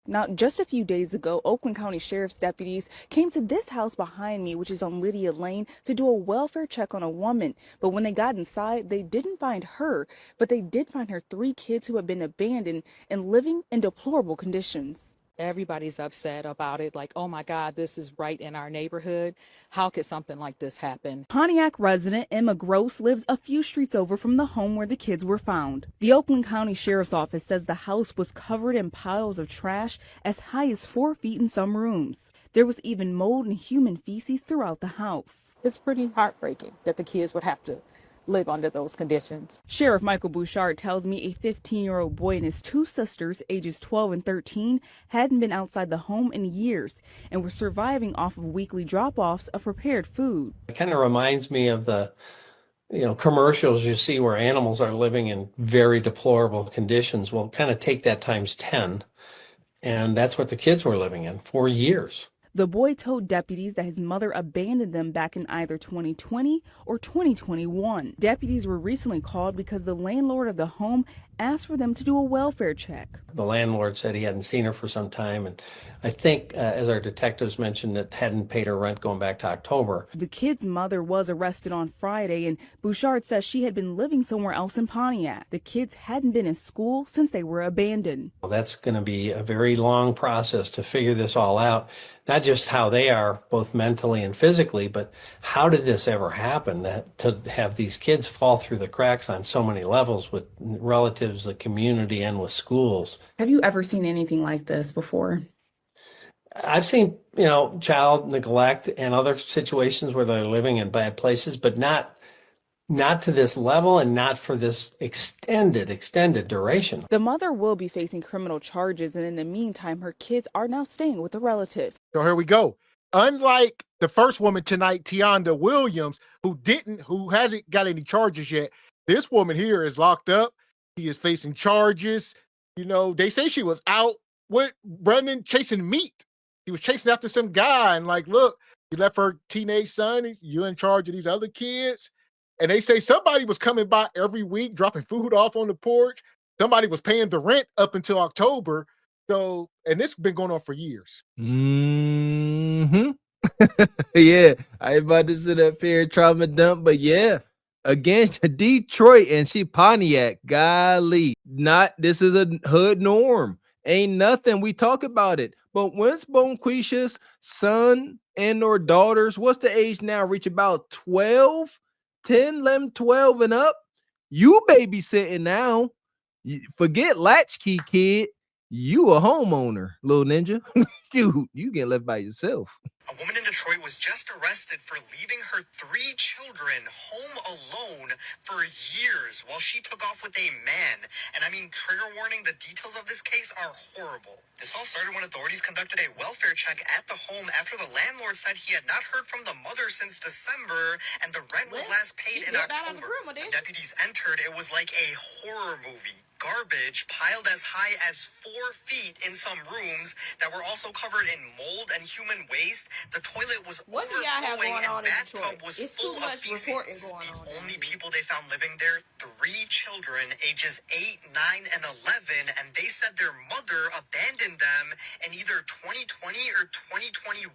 Now, just a few days ago, Oakland County Sheriff's deputies came to this house behind me, which is on Lydia Lane, to do a welfare check on a woman. But when they got inside, they didn't find her, but they did find her three kids who had been abandoned and living in deplorable conditions. Everybody's upset about it. Like, oh my God, this is right in our neighborhood. How could something like this happen? Pontiac resident Emma Gross lives a few streets over from the home where the kids were found. The Oakland County Sheriff's Office says the house was covered in piles of trash as high as 4 feet in some rooms. There was even mold and human feces throughout the house. It's pretty heartbreaking that the kids would have to live under those conditions. Sheriff Michael Bouchard tells me a 15-year-old boy and his two sisters, ages 12 and 13, hadn't been outside the home in years and were surviving off of weekly drop-offs of prepared food. It kind of reminds me of the commercials you see where animals are living in very deplorable conditions. Well, kind of take that times 10. And that's what the kids were living in for years. The boy told deputies that his mother abandoned them back in either 2020 or 2021. Deputies were recently called because the landlord of the home asked for them to do a welfare check. The landlord said he hadn't seen her for some time. And I think, as our detectives mentioned, that hadn't paid her rent going back to October. The kid's mother was arrested on Friday, and Bouchard says she had been living somewhere else in Pontiac. The kids hadn't been in school since they were abandoned. Well, that's going to be a very long process to figure this all out. Not just how they are, both mentally and physically, but how did this ever happen? To have these kids fall through the cracks on so many levels with relatives, the community, and with schools. Have you ever seen anything like this before? I've seen, child neglect and other situations where they're living in bad places, but not to this level and not for this extended duration. The mother will be facing criminal charges, and in the meantime, her kids are now staying with a relative. So here we go. Unlike the first woman tonight, Tianda Williams, who hasn't got any charges yet, this woman here is locked up. She is facing charges. They say she was out running, chasing meat. He was chasing after some guy and look, you left her teenage son. You're in charge of these other kids. And they say somebody was coming by every week, dropping food off on the porch. Somebody was paying the rent up until October. So, and this has been going on for years. Mm-hmm. Yeah, I ain't about to sit up here trauma dump, but yeah, again, Detroit and she Pontiac, golly, this is a hood norm. Ain't nothing. We talk about it. But once Bonquisha's son and or daughters, what's the age now? Reach about 12, 10, 11, 12 and up. You babysitting now. Forget latchkey kid. You a homeowner, little ninja. you get left by yourself. A woman in Detroit was just arrested for leaving her 3 children home alone for years while she took off with a man. And I mean, trigger warning, the details of this case are horrible. This all started when authorities conducted a welfare check at the home after the landlord said he had not heard from the mother since December and the rent was last paid in October. When deputies entered, it was like a horror movie. Garbage piled as high as 4 feet in some rooms that were also covered in mold and human waste. The toilet was overflowing and bathtub was full of feces. The only people they found living there, 3 children, ages 8, 9, and 11, and they said their mother abandoned them in either 2020 or 2021.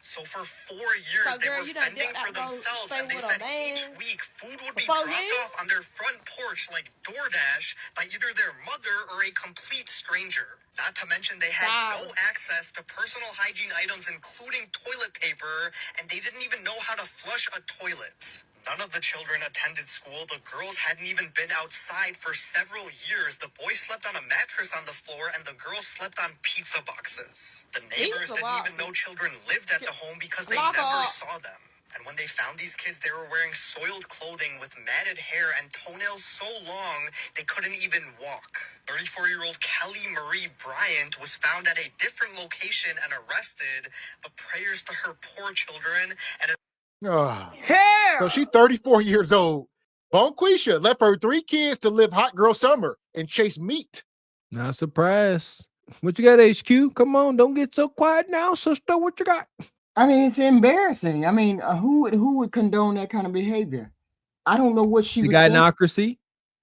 So for 4 years, they were fending for themselves, and they said each week food would be dropped off on their front porch like DoorDash by either their mother or a complete stranger. Not to mention they had no access to personal hygiene items, including toilet paper, and they didn't even know how to flush a toilet. None of the children attended school. The girls hadn't even been outside for several years. The boy slept on a mattress on the floor, and the girls slept on pizza boxes. The neighbors didn't even know children lived at the home because they never saw them. And when they found these kids, they were wearing soiled clothing with matted hair and toenails so long they couldn't even walk. 34-year-old Kelly Marie Bryant was found at a different location and arrested, but prayers to her poor children and So she's 34 years old. Bonquisha left her 3 kids to live hot girl summer and chase meat. Not surprised. What you got, HQ? Come on, don't get so quiet now, sister. What you got? I mean, it's embarrassing. I mean, who would condone that kind of behavior? I don't know what she The was thinking. gynocracy.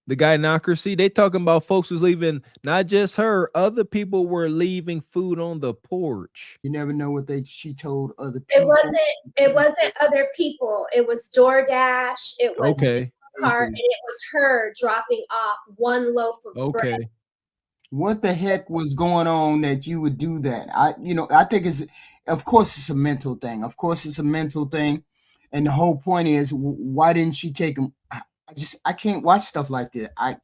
The gynocracy, they talking about folks who's leaving, not just her, other people were leaving food on the porch. You never know what she told other It people. wasn't other people. It was DoorDash. It was Okay. Cart, and it was her dropping off one loaf of bread. Okay. What the heck was going on that you would do that? I think of course it's a mental thing. Of course it's a mental thing. And the whole point is, why didn't she take him? I can't watch stuff like this. I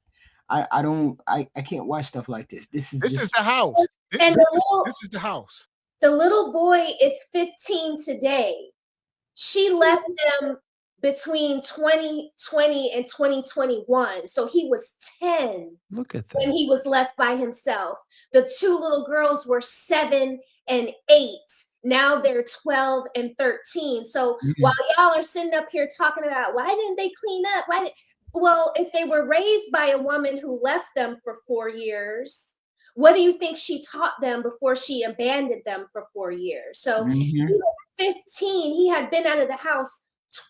can't watch stuff like this. This is the house. And This is the house. The little boy is 15 today. She left them between 2020 and 2021. So he was 10. Look at that. When he was left by himself. The two little girls were 7 and 8. Now they're 12 and 13. So while y'all are sitting up here talking about why didn't they clean up? Well, if they were raised by a woman who left them for 4 years, what do you think she taught them before she abandoned them for 4 years? So he was 15. He had been out of the house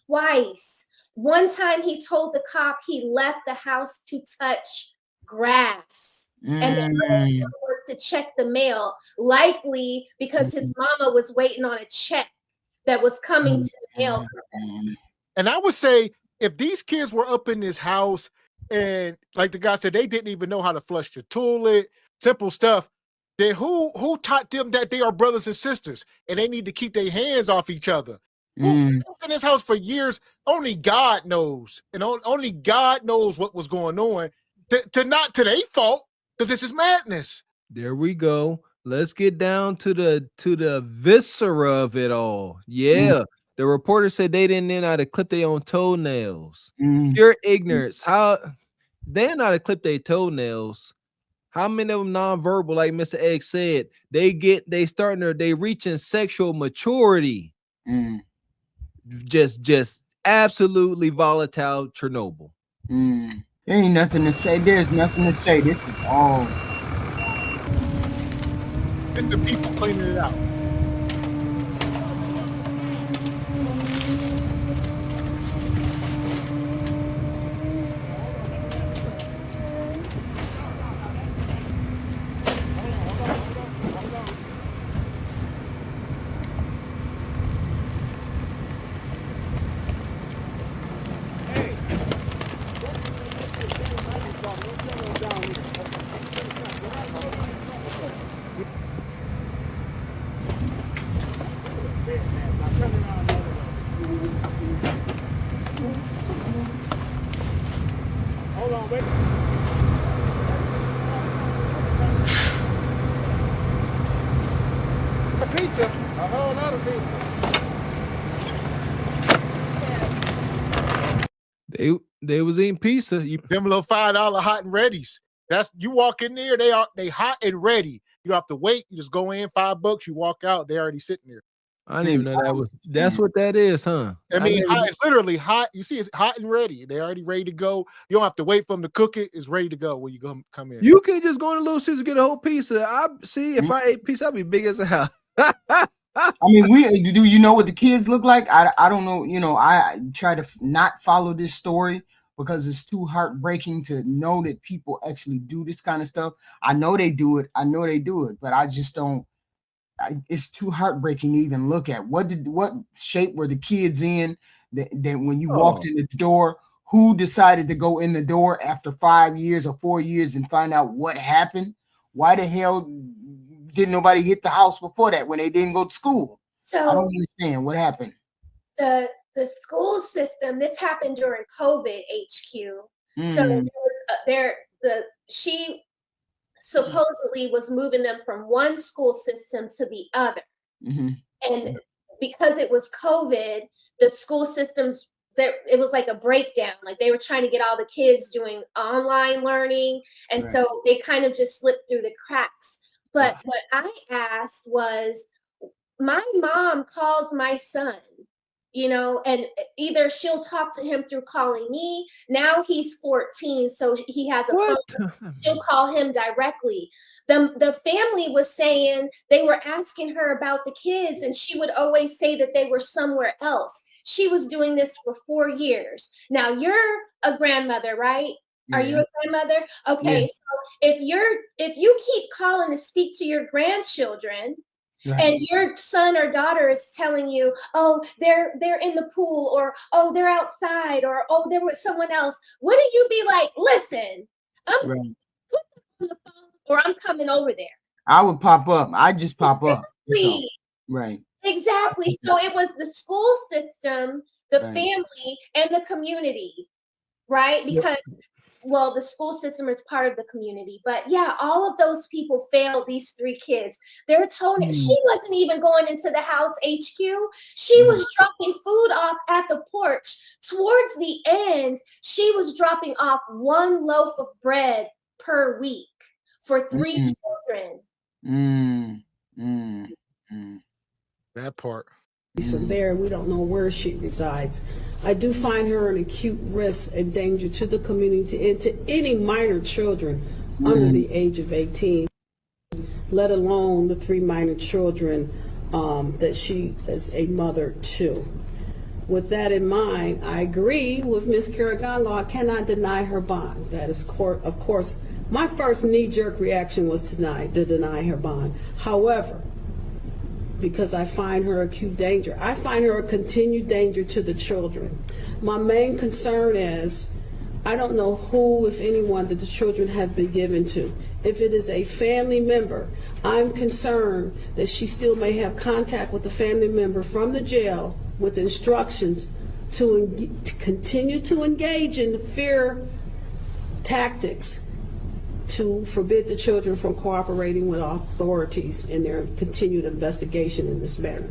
twice. One time he told the cop he left the house to touch grass. And the other was to check the mail, likely because his mama was waiting on a check that was coming to the mail for them. And I would say if these kids were up in this house and like the guy said, they didn't even know how to flush the toilet, simple stuff, then who taught them that they are brothers and sisters and they need to keep their hands off each other? Who was in this house for years? Only God knows. And only God knows what was going on. Not to their fault, because this is madness. There we go. Let's get down to the viscera of it all. Yeah. The reporter said they didn't know how to clip their own toenails. Pure ignorance. How they know how to clip their toenails. How many of them nonverbal, like Mr. X said, they reaching sexual maturity. Just absolutely volatile Chernobyl. There ain't nothing to say. There's nothing to say. This is all. It's the people cleaning it out. Hold on, wait. A pizza, a whole lot of pizza. They was eating pizza. Them little $5 hot and readies. That's you walk in there, they hot and ready. You don't have to wait. You just go in, $5, you walk out, they already sitting there. I didn't even know that's what that is, huh? I mean, it's literally hot. You see, it's hot and ready. They're already ready to go. You don't have to wait for them to cook it. It's ready to go when you come in. You can just go to Little Caesars get a whole pizza. I see if I ate pizza, I'd be big as a house. I mean, do you know what the kids look like? I don't know. You know, I try to not follow this story because it's too heartbreaking to know that people actually do this kind of stuff. I know they do it, but I just don't. It's too heartbreaking to even look at. What shape were the kids in that when you walked in the door? Who decided to go in the door after 5 years or 4 years and find out what happened? Why the hell didn't nobody hit the house before that when they didn't go to school? So I don't understand what happened. The school system, this happened during COVID HQ. So she supposedly was moving them from one school system to the other. And because it was COVID, the school systems, it was like a breakdown. Like they were trying to get all the kids doing online learning. And so they kind of just slipped through the cracks. But what I asked was, my mom calls my son, you know, and either she'll talk to him through calling me. Now he's 14, so he has a phone. She'll call him directly. The family was saying they were asking her about the kids, and she would always say that they were somewhere else. She was doing this for 4 years. Now you're a grandmother, right? Are you Yeah. a grandmother? Okay, Yeah. so if you keep calling to speak to your grandchildren, Right. and your son or daughter is telling you, oh, they're in the pool, or oh, they're outside, or oh, they're with someone else, wouldn't you be like, listen, I'm Right. on the phone, or I'm coming over there? I would pop up. I just pop up. That's all. Exactly. Right. Exactly. So it was the school system, the Right. family, and the community, right? Yep. Because, well, the school system is part of the community, but yeah, all of those people failed these three kids. They're told she wasn't even going into the house HQ. She was dropping food off at the porch. Towards the end, she was dropping off 1 loaf of bread per week for 3 children. That part. From there, we don't know where she resides. I do find her an acute risk and danger to the community and to any minor children under the age of 18, let alone the 3 minor children that she is a mother to. With that in mind, I agree with Ms. Carragán. I cannot deny her bond. That is, of course, my first knee-jerk reaction was to deny her bond. However, because I find her acute danger, I find her a continued danger to the children. My main concern is, I don't know who, if anyone, that the children have been given to. If it is a family member, I'm concerned that she still may have contact with the family member from the jail with instructions to continue to engage in fear tactics to forbid the children from cooperating with authorities in their continued investigation in this matter.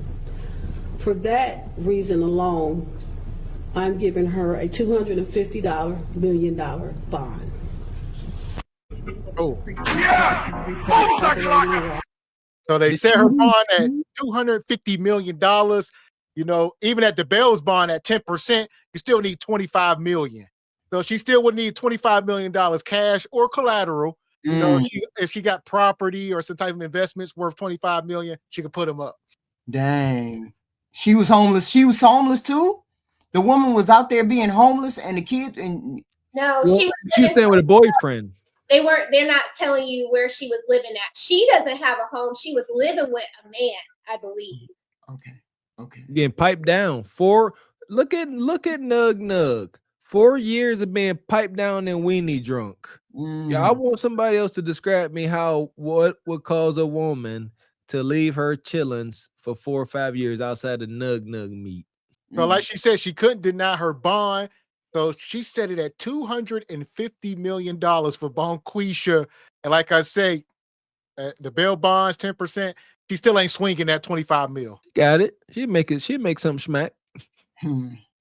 For that reason alone, I'm giving her a $250 million bond. Oh. So they set her bond at $250 million. You know, even at the Bell's bond at 10%, you still need $25 million. So she still would need $25 million cash or collateral. You know, if she got property or some type of investments worth $25 million, she could put them up. Dang. She was homeless. She was homeless too? The woman was out there being homeless, and the kid and No, Well, she was she was staying with a boyfriend. they're not telling you where she was living at. She doesn't have a home. She was living with a man, I believe. Okay. Getting piped down. Look at Nug Nug. 4 years of being piped down and weenie drunk. Yeah, I want somebody else to describe me what would cause a woman to leave her chillins for 4 or 5 years outside of Nug Nug meat. So like she said, she couldn't deny her bond. So she set it at $250 million for Bonquisha. And like I say, the bail bonds 10%. She still ain't swinging that 25 mil. Got it. She'd make something smack.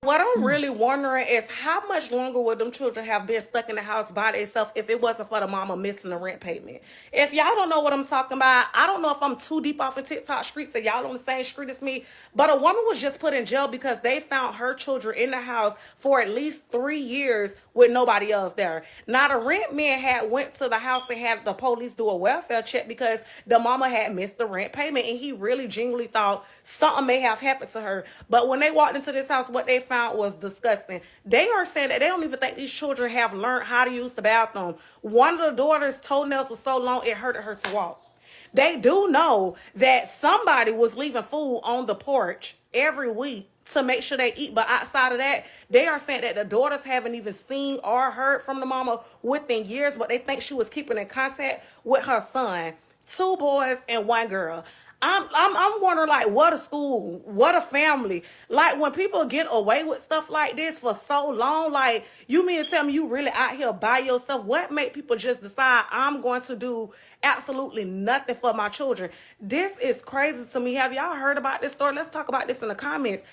What I'm really wondering is how much longer would them children have been stuck in the house by themselves if it wasn't for the mama missing the rent payment? If y'all don't know what I'm talking about, I don't know if I'm too deep off the TikTok streets so y'all on the same street as me, but a woman was just put in jail because they found her children in the house for at least 3 years with nobody else there. Now the rent man had went to the house and had the police do a welfare check because the mama had missed the rent payment, and he really genuinely thought something may have happened to her. But when they walked into this house, what they found was disgusting. They are saying that they don't even think these children have learned how to use the bathroom. One of the daughter's toenails was so long it hurted her to walk. They do know that somebody was leaving food on the porch every week to make sure they eat. But outside of that, they are saying that the daughters haven't even seen or heard from the mama within years, but they think she was keeping in contact with her son. 2 boys and 1 girl. I'm wondering, like, what a school, what a family. Like, when people get away with stuff like this for so long, like, you mean to tell me you really out here by yourself? What make people just decide I'm going to do absolutely nothing for my children? This is crazy to me. Have y'all heard about this story? Let's talk about this in the comments.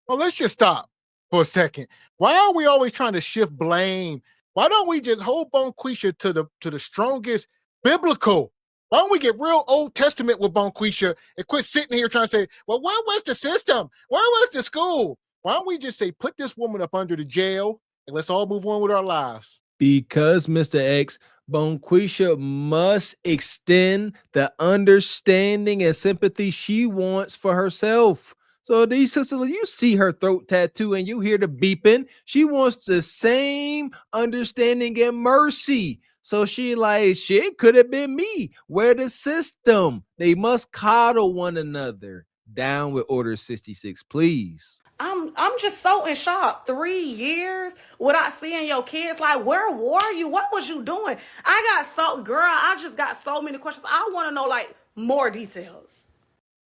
Well, let's just stop for a second. Why are we always trying to shift blame? Why don't we just hold Bonquisha to the strongest biblical? Why don't we get real Old Testament with Bonquisha and quit sitting here trying to say, well, where was the system? Where was the school? Why don't we just say, put this woman up under the jail and let's all move on with our lives? Because, Mr. X, Bonquisha must extend the understanding and sympathy she wants for herself. So these sisters, you see her throat tattoo and you hear the beeping. She wants the same understanding and mercy. So she like, shit, could have been me. Where the system? They must coddle one another. Down with Order 66, please. I'm just so in shock. 3 years without seeing your kids. Like, where were you? What was you doing? I just got so many questions. I want to know like more details.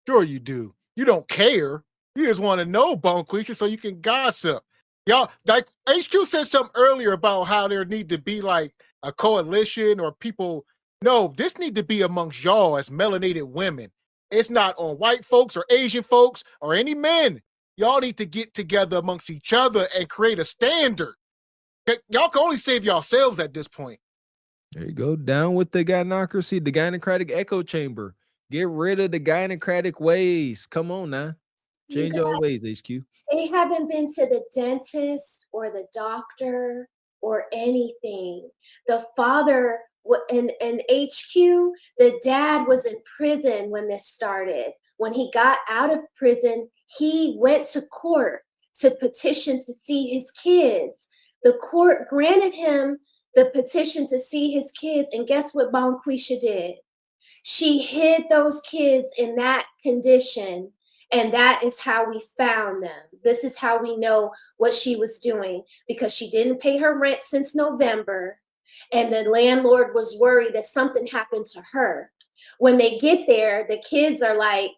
Sure you do. You don't care. You just want to know, Bonquisha, so you can gossip. Y'all, like HQ said something earlier about how there need to be like a coalition or people. No, this need to be amongst y'all as melanated women. It's not on white folks or Asian folks or any men. Y'all need to get together amongst each other and create a standard. Y'all can only save yourselves at this point. There you go. Down with the gynocracy, the gynocratic echo chamber. Get rid of the gynocratic ways. Come on now. Change your ways, HQ. They haven't been to the dentist or the doctor or anything. The father in HQ, the dad was in prison when this started. When he got out of prison, he went to court to petition to see his kids. The court granted him the petition to see his kids, and guess what Bonquisha did? She hid those kids in that condition, and that is how we found them. This is how we know what she was doing, because she didn't pay her rent since November, and the landlord was worried that something happened to her. When they get there, the kids are like,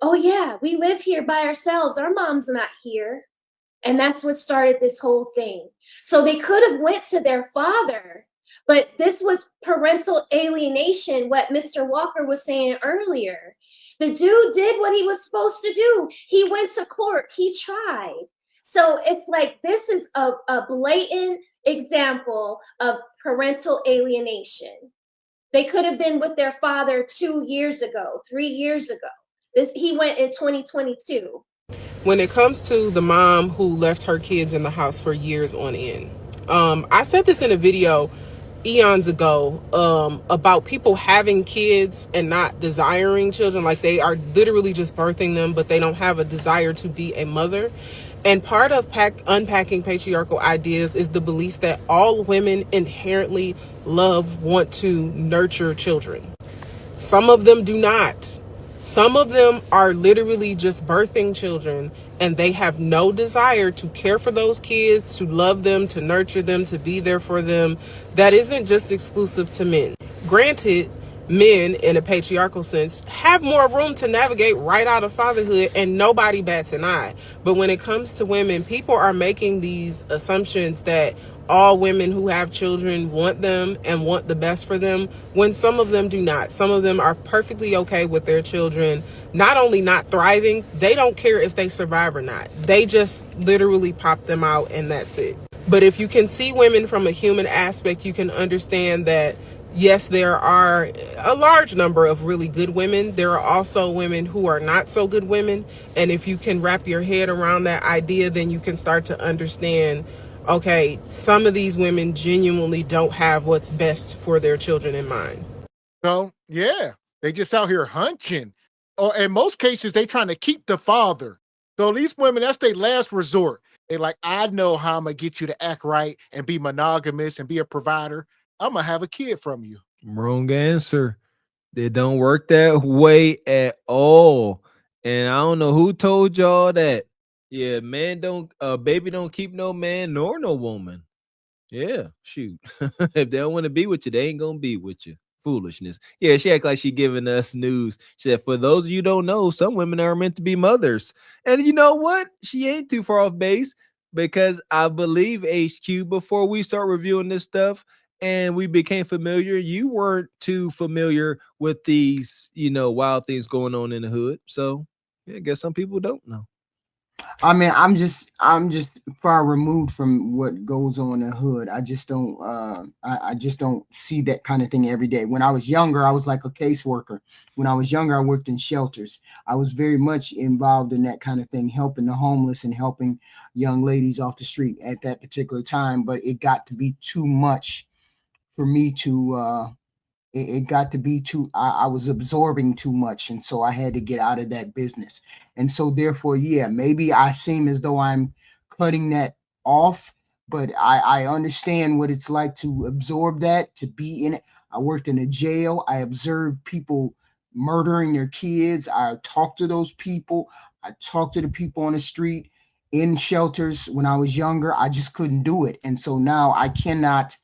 oh yeah, we live here by ourselves. Our mom's not here. And that's what started this whole thing. So they could have went to their father, but this was parental alienation, what Mr. Walker was saying earlier. The dude did what he was supposed to do. He went to court. He tried. So it's like, this is a blatant example of parental alienation. They could have been with their father 2 years ago, 3 years ago. He went in 2022. When it comes to the mom who left her kids in the house for years on end, I said this in a video eons ago about people having kids and not desiring children. Like, they are literally just birthing them, but they don't have a desire to be a mother. And part of unpacking patriarchal ideas is the belief that all women inherently want to nurture children. Some of them do not. Some of them are literally just birthing children, and they have no desire to care for those kids, to love them, to nurture them, to be there for them. That isn't just exclusive to men. Granted, men in a patriarchal sense have more room to navigate right out of fatherhood, and nobody bats an eye. But when it comes to women, people are making these assumptions that all women who have children want them and want the best for them, when some of them do not. Some of them are perfectly okay with their children not only not thriving, they don't care if they survive or not. They just literally pop them out, and that's it. But if you can see women from a human aspect, you can understand that yes, there are a large number of really good women. There are also women who are not so good women. And if you can wrap your head around that idea, then you can start to understand, okay, some of these women genuinely don't have what's best for their children in mind. So, yeah, they just out here hunching. Or in most cases, they trying to keep the father. So these women, that's their last resort. They like, I know how I'm going to get you to act right and be monogamous and be a provider. I'm going to have a kid from you. Wrong answer. They don't work that way at all. And I don't know who told y'all that. Yeah, baby don't keep no man nor no woman. Yeah, shoot. If they don't want to be with you, they ain't gonna be with you. Foolishness. Yeah, she act like she giving us news. She said, for those of you who don't know, some women are meant to be mothers. And you know what? She ain't too far off base, because I believe HQ, before we start reviewing this stuff and we became familiar, you weren't too familiar with these, wild things going on in the hood. So yeah, I guess some people don't know. I mean, I'm just far removed from what goes on in the hood. I just don't I just don't see that kind of thing every day. When I was younger, I was like a caseworker. When I was younger, I worked in shelters. I was very much involved in that kind of thing, helping the homeless and helping young ladies off the street at that particular time. But it got to be too much for me to it got to be too, I was absorbing too much. And so I had to get out of that business. And so therefore, yeah, maybe I seem as though I'm cutting that off, but I understand what it's like to absorb that, to be in it. I worked in a jail. I observed people murdering their kids. I talked to those people. I talked to the people on the street in shelters when I was younger. I just couldn't do it. And so now I cannot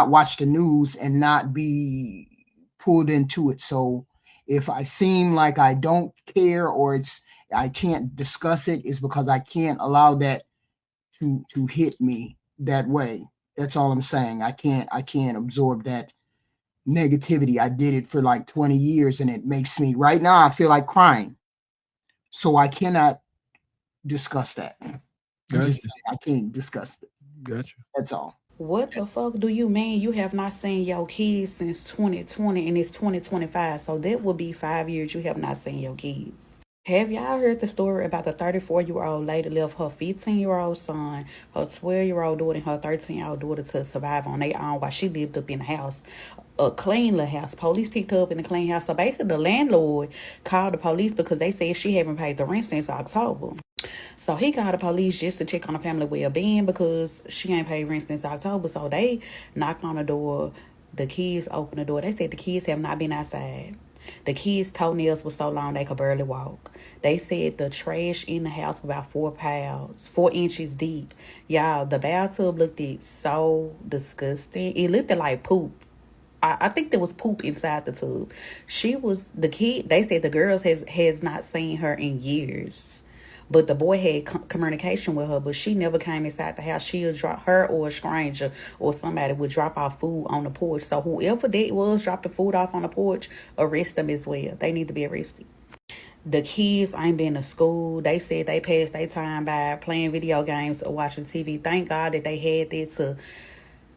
watch the news and not be pulled into it. So if I seem like I don't care or I can't discuss it, it's because I can't allow that to hit me that way. That's all I'm saying. I can't absorb that negativity. I did it for like 20 years and it makes me, right now I feel like crying. So I cannot discuss that. Gotcha. I can't discuss it. Gotcha. That's all. What the fuck do you mean you have not seen your kids since 2020 and it's 2025? So that would be 5 years you have not seen your kids. Have y'all heard the story about the 34-year-old lady left her 15-year-old son, her 12-year-old daughter, and her 13-year-old daughter to survive on their own while she lived up in the house, a clean little house. Police picked her up in a clean house. So basically the landlord called the police because they said she haven't paid the rent since October. So he called the police just to check on the family well-being because she ain't paid rent since October. So they knocked on the door. The kids opened the door. They said the kids have not been outside. The kids' toenails were so long they could barely walk. They said the trash in the house was about 4 inches deep. Y'all, the bathtub looked so disgusting. It looked like poop. I think there was poop inside the tub. They said the girls has not seen her in years. But the boy had communication with her, but she never came inside the house. She would drop her or a stranger or somebody would drop off food on the porch. So whoever that was dropping food off on the porch, arrest them as well. They need to be arrested. The kids ain't been to school. They said they passed their time by playing video games or watching TV. Thank God that they had that to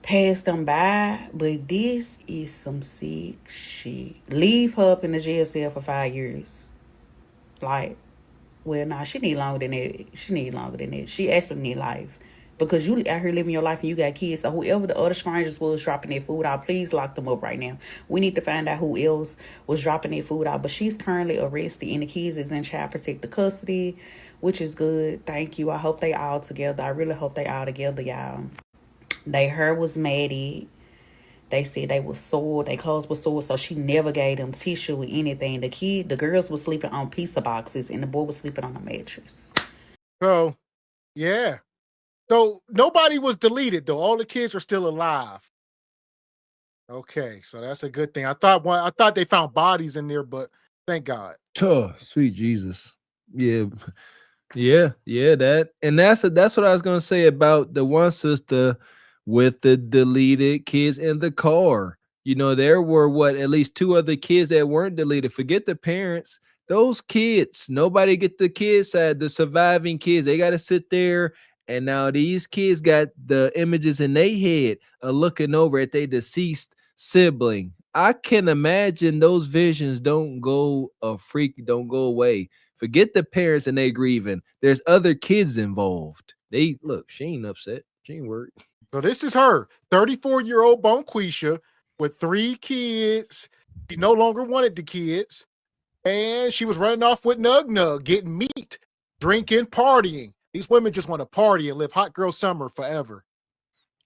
pass them by. But this is some sick shit. Leave her up in the jail cell for 5 years. Like, well, nah, she need longer than that. She actually need life. Because you out here living your life and you got kids. So whoever the other strangers was dropping their food out, please lock them up right now. We need to find out who else was dropping their food out. But she's currently arrested and the kids is in child protective custody, which is good. Thank you. I hope they all together. I really hope they all together, y'all. Their hair was matted. They said they were sore, their clothes were sore, so she never gave them tissue or anything. The girls were sleeping on pizza boxes and the boy was sleeping on a mattress. So, yeah. So nobody was deleted though. All the kids are still alive. Okay, so that's a good thing. I thought they found bodies in there, but thank God. Oh, sweet Jesus. Yeah. That's what I was gonna say about the one sister with the deleted kids in the car. You know, there were at least 2 other kids that weren't deleted. Forget the parents, those kids, nobody get the kids side, the surviving kids. They got to sit there. And now these kids got the images in their head of looking over at their deceased sibling. I can imagine those visions don't go away. Forget the parents and they grieving. There's other kids involved. She ain't upset. She ain't worried. So this is her, 34-year-old Bonquisha with 3 kids. She no longer wanted the kids. And she was running off with Nug Nug, getting meat, drinking, partying. These women just want to party and live hot girl summer forever.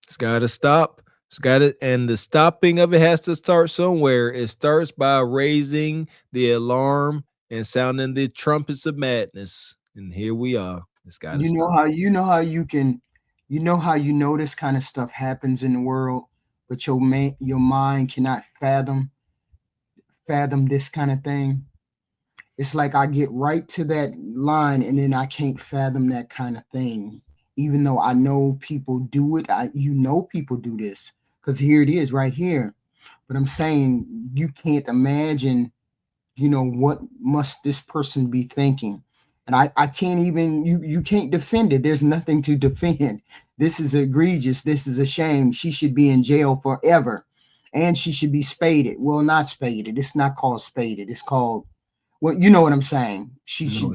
It's got to stop. And the stopping of it has to start somewhere. It starts by raising the alarm and sounding the trumpets of madness. And here we are. It's got to stop. How you know this kind of stuff happens in the world, but your mind cannot fathom this kind of thing. It's like I get right to that line and then I can't fathom that kind of thing, even though I know people do it. People do this because here it is right here. But I'm saying you can't imagine, what must this person be thinking? And I can't even, you can't defend it. There's nothing to defend. This is egregious. This is a shame. She should be in jail forever. And she should be spaded. Well, not spaded. It's not called spaded. It's called, well, you know what I'm saying. She should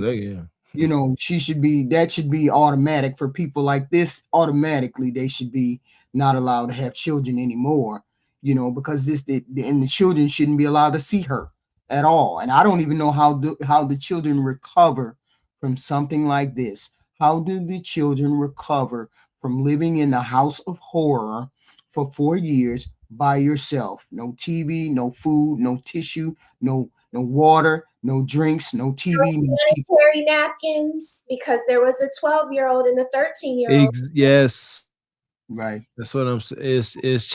be, that should be automatic for people like this. Automatically, they should be not allowed to have children anymore. you know, because and the children shouldn't be allowed to see her at all. And I don't even know how the children recover from something like this. How do the children recover from living in a house of horror for 4 years by yourself? No TV, no food, no tissue, no water, no drinks, no TV, no sanitary napkins, because there was a 12-year-old and a 13-year-old. Yes. Right. That's what I'm saying. It's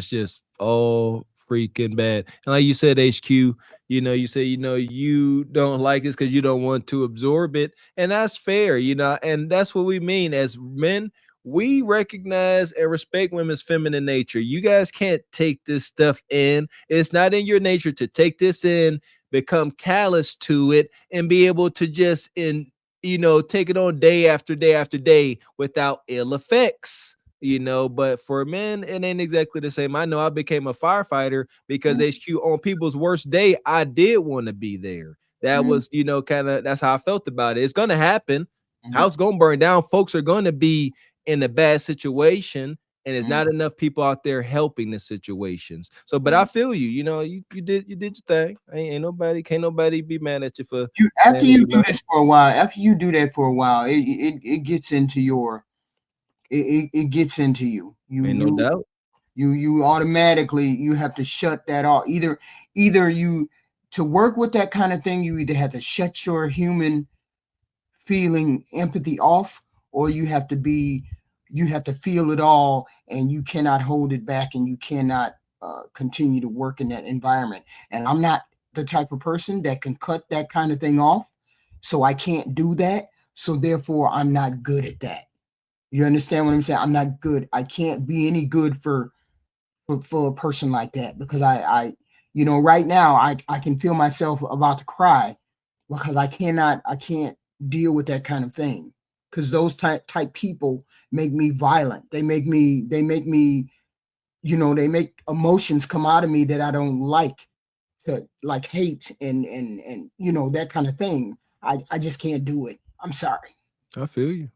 just all freaking bad. And like you said, HQ, you know, you say, you know, you don't like this because you don't want to absorb it. And that's fair, you know, and that's what we mean as men. We recognize and respect women's feminine nature. You guys can't take this stuff in. It's not in your nature to take this in, become callous to it, and be able to just take it on day after day after day without ill effects. You know, but for men, it ain't exactly the same. I know I became a firefighter because HQ on people's worst day, I did want to be there. That was, you know, that's how I felt about it. It's gonna happen. House gonna burn down. Folks are gonna be in a bad situation, and there's not enough people out there helping the situations. So, but I feel you. You know, you did your thing. Can't nobody be mad at you for after you do this for a while. After you do that for a while, it gets into your. It gets into you. No doubt. You automatically you have to shut that off. Either you to work with that kind of thing, you either have to shut your human feeling empathy off, or you have to feel it all, and you cannot hold it back, and you cannot continue to work in that environment. And I'm not the type of person that can cut that kind of thing off, so I can't do that. So therefore, I'm not good at that. You understand what I'm saying? I'm not good. I can't be any good for a person like that, because I you know, right now I can feel myself about to cry because I can't deal with that kind of thing, because those type people make me violent. They make me, you know, they make emotions come out of me that I don't like, like hate and you know, that kind of thing. I just can't do it. I'm sorry. I feel you.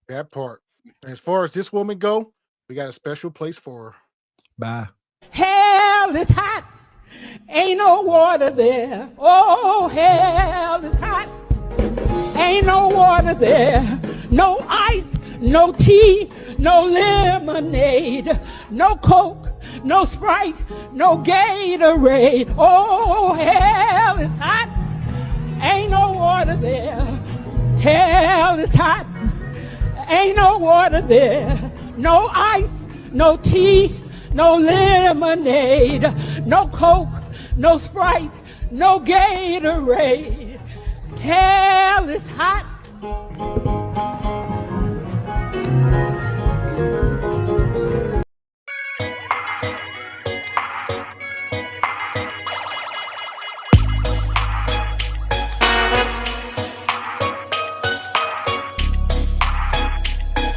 That part. As far as this woman go, we got a special place for her. Bye. Hell is hot. Ain't no water there. Oh, hell is hot. Ain't no water there. No ice, no tea, no lemonade, no Coke, no Sprite, no Gatorade. Oh, hell is hot. Ain't no water there. Hell is hot. Ain't no water there. No ice, no tea, no lemonade, no Coke, no Sprite, no Gatorade. Hell is hot.